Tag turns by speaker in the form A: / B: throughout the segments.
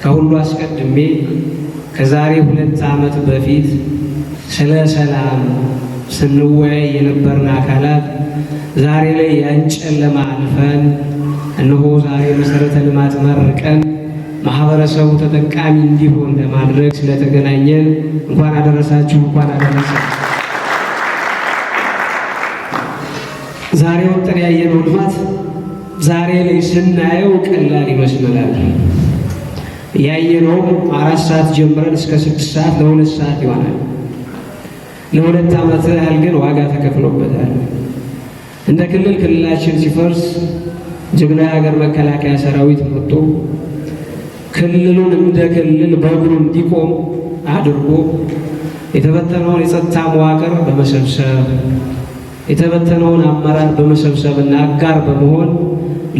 A: ከሁሉ አስቀድሜ ከዛሬ 2 ዓመት በፊት ስለ ሰላም ስንወያይ የነበርን አካላት ዛሬ ላይ ያን ጨለማ አልፈን እነሆ ዛሬ መሰረተ ልማት መርቀን ማህበረሰቡ ተጠቃሚ እንዲሆን ለማድረግ ስለተገናኘን እንኳን አደረሳችሁ፣ እንኳን አደረሰን። ዛሬ ወጥተን ያየነው ልማት ዛሬ ላይ ስናየው ቀላል ይመስላል። ያየነው 4 ሰዓት ጀምረን እስከ 6 ሰዓት ለ2 ሰዓት ይሆናል። ለ2 ዓመት ያህል ግን ዋጋ ተከፍሎበታል። እንደ ክልላችን ሲፈርስ ጀግና የሀገር መከላከያ ሰራዊት መጥቶ ክልሉን እንደ ክልል በእግሩ እንዲቆም አድርጎ የተበተነውን የጸጥታ መዋቅር በመሰብሰብ የተበተነውን አመራር በመሰብሰብና አጋር በመሆን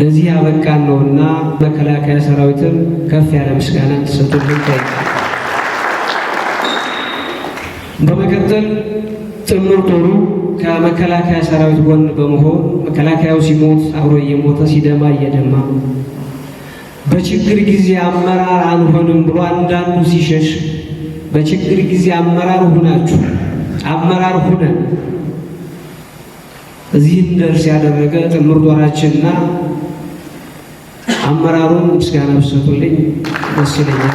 A: ለዚህ ያበቃን ነውና መከላከያ ሰራዊትን ከፍ ያለ ምስጋና እንድትሰጡልን ይጠይቃል። በመቀጠል ጥምር ጦሩ ከመከላከያ ሰራዊት ጎን በመሆን መከላከያው ሲሞት አብሮ እየሞተ ሲደማ እየደማ በችግር ጊዜ አመራር አንሆንም ብሎ አንዳንዱ ሲሸሽ በችግር ጊዜ አመራር ሁናችሁ አመራር ሁነን እዚህ እንደርስ ያደረገ ጥምር ጦራችንና አመራሩን ምስጋና ብትሰጡልኝ ደስ ይለኛል።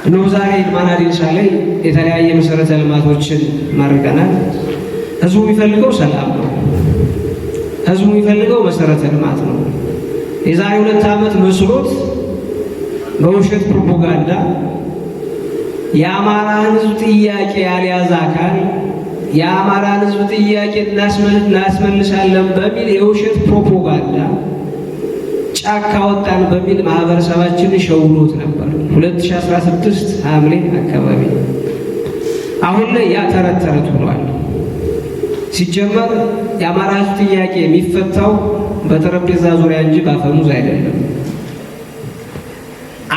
A: እነሆ ዛሬ ይልማና ዴንሳ ላይ የተለያየ መሰረተ ልማቶችን ማርቀናል። ህዝቡ የሚፈልገው ሰላም ነው። ህዝቡ የሚፈልገው መሰረተ ልማት ነው። የዛሬ 2 ዓመት መስሎት በውሸት ፕሮፓጋንዳ የአማራ ህዝብ ጥያቄ ያልያዘ አካል የአማራን ህዝብ ጥያቄ እናስመልሳለን በሚል የውሸት ፕሮፓጋንዳ ጫካ ወጣን በሚል ማህበረሰባችንን ሸውሎት ነበር 2016 ሐምሌ አካባቢ። አሁን ላይ ያ ተረት ተረት ሆኗል። ሲጀመር የአማራ ህዝብ ጥያቄ የሚፈታው በጠረጴዛ ዙሪያ እንጂ በአፈሙዝ አይደለም።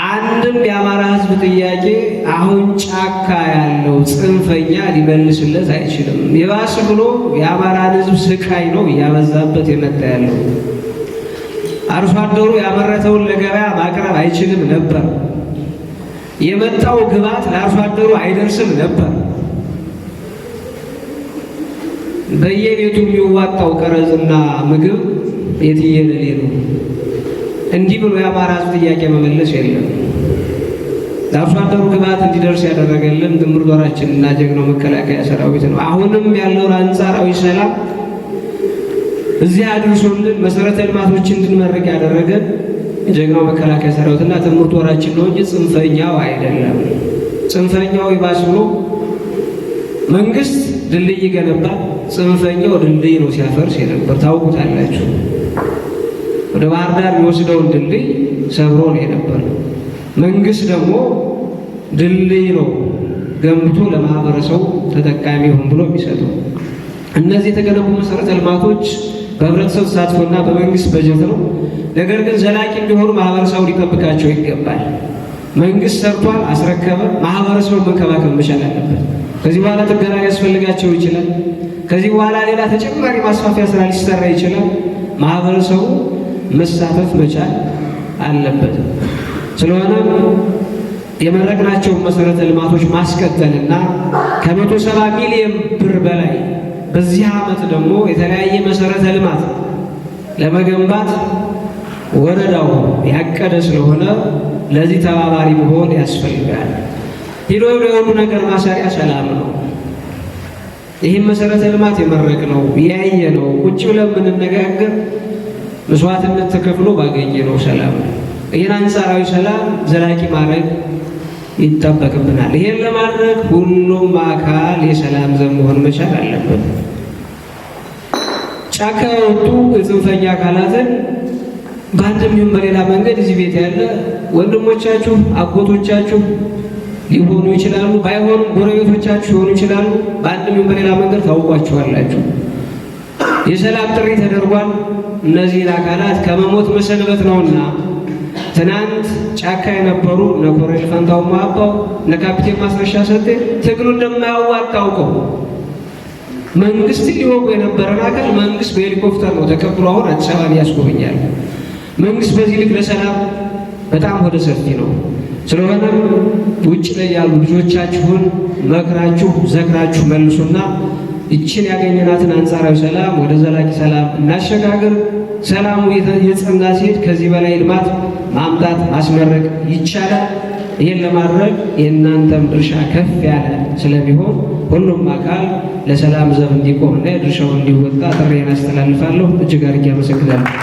A: አንድም የአማራ ህዝብ ጥያቄ አሁን ጫካ ያለው ጽንፈኛ ሊመልስለት አይችልም። የባስ ብሎ የአማራን ህዝብ ስቃይ ነው እያበዛበት የመጣ ያለው። አርሶ አደሩ ያመረተውን ለገበያ ማቅረብ አይችልም ነበር። የመጣው ግብዓት ለአርሶ አደሩ አይደርስም ነበር። በየቤቱ የሚዋጣው ቀረጽና ምግብ የትየለሌ ነው። እንዲህ ብሎ የአማራ ህዝብ ጥያቄ መመለስ የለም። ለአርሶ አደሩ ግብዓት እንዲደርስ ያደረገልን ጥምር ጦራችን እና ጀግናው መከላከያ ሰራዊት ነው። አሁንም ያለውን አንጻራዊ ሰላም እዚህ አድርሶልን መሰረተ ልማቶችን እንድንመርቅ ያደረገን ጀግናው መከላከያ ሰራዊትና ጥምር ጦራችን ነው እንጂ ጽንፈኛው አይደለም። ጽንፈኛው ይባስ ብሎ መንግስት ድልድይ ገነባ፣ ጽንፈኛው ድልድይ ነው ሲያፈርስ የነበር ታውቁታላችሁ። ወደ ባህር ዳር የሚወስደውን ድልድይ ሰብሮ ነው የነበር። መንግስት ደግሞ ድልድይ ነው ገንብቶ ለማህበረሰቡ ተጠቃሚ ይሁን ብሎ የሚሰጠው። እነዚህ የተገነቡ መሰረተ ልማቶች በህብረተሰብ ተሳትፎና በመንግስት በጀት ነው። ነገር ግን ዘላቂ እንዲሆኑ ማህበረሰቡ ሊጠብቃቸው ይገባል። መንግስት ሰርቷል፣ አስረከበ። ማህበረሰቡ መንከባከብ መቻል አለበት። ከዚህ በኋላ ጥገና ሊያስፈልጋቸው ይችላል። ከዚህ በኋላ ሌላ ተጨማሪ ማስፋፊያ ስራ ሊሰራ ይችላል። ማህበረሰቡ መሳተፍ መቻል አለበት። ስለሆነም የመረቅናቸውን መሰረተ ልማቶች ማስቀጠልና ከ170 ሚሊዮን ብር በላይ በዚህ ዓመት ደግሞ የተለያየ መሰረተ ልማት ለመገንባት ወረዳው ያቀደ ስለሆነ ለዚህ ተባባሪ መሆን ያስፈልጋል። ሂዶ የሁሉ ነገር ማሰሪያ ሰላም ነው። ይህም መሰረተ ልማት የመረቅ ነው ያየ ነው። ቁጭ ብለን የምንነጋገር መስዋዕትነት ተከፍሎ ባገኘ ነው ሰላም ነው። ይህን አንጻራዊ ሰላም ዘላቂ ማድረግ ይጠበቅብናል። ይህን ለማድረግ ሁሉም አካል የሰላም ዘብ መሆን መቻል አለበት። ጫካ የወጡ የጽንፈኛ አካላትን በአንድም ይሁን በሌላ መንገድ እዚህ ቤት ያለ ወንድሞቻችሁ አጎቶቻችሁ ሊሆኑ ይችላሉ፣ ባይሆኑም ጎረቤቶቻችሁ ሊሆኑ ይችላሉ። በአንድም ይሁን በሌላ መንገድ ታውቋቸዋላችሁ። የሰላም ጥሪ ተደርጓል። እነዚህን አካላት ከመሞት መሰንበት ነውና ትናንት ጫካ የነበሩ እነ ኮሎኔል ፈንታው ማባው እነ ካፒቴን ማስረሻ ሰጤ ትግሉ እንደማያዋጣ አውቀው መንግስት ሊወጉ የነበረን አካል መንግስት በሄሊኮፕተር ነው ተቀብሎ አሁን አዲስ አበባን ያስጎበኛል። መንግስት በዚህ ልክ ለሰላም በጣም ወደ ሰፊ ነው። ስለሆነም ውጭ ላይ ያሉ ልጆቻችሁን መክራችሁ ዘክራችሁ መልሱና ይችን ያገኘናትን አንጻራዊ ሰላም ወደ ዘላቂ ሰላም እናሸጋግር። ሰላሙ የጸና ሲሄድ ከዚህ በላይ ልማት ማምጣት ማስመረቅ ይቻላል። ይህን ለማድረግ የእናንተም ድርሻ ከፍ ያለ ስለሚሆን ሁሉም አካል ለሰላም ዘብ እንዲቆምና የድርሻውን እንዲወጣ ጥሪዬን አስተላልፋለሁ። እጅግ አድርጌ አመሰግናለሁ።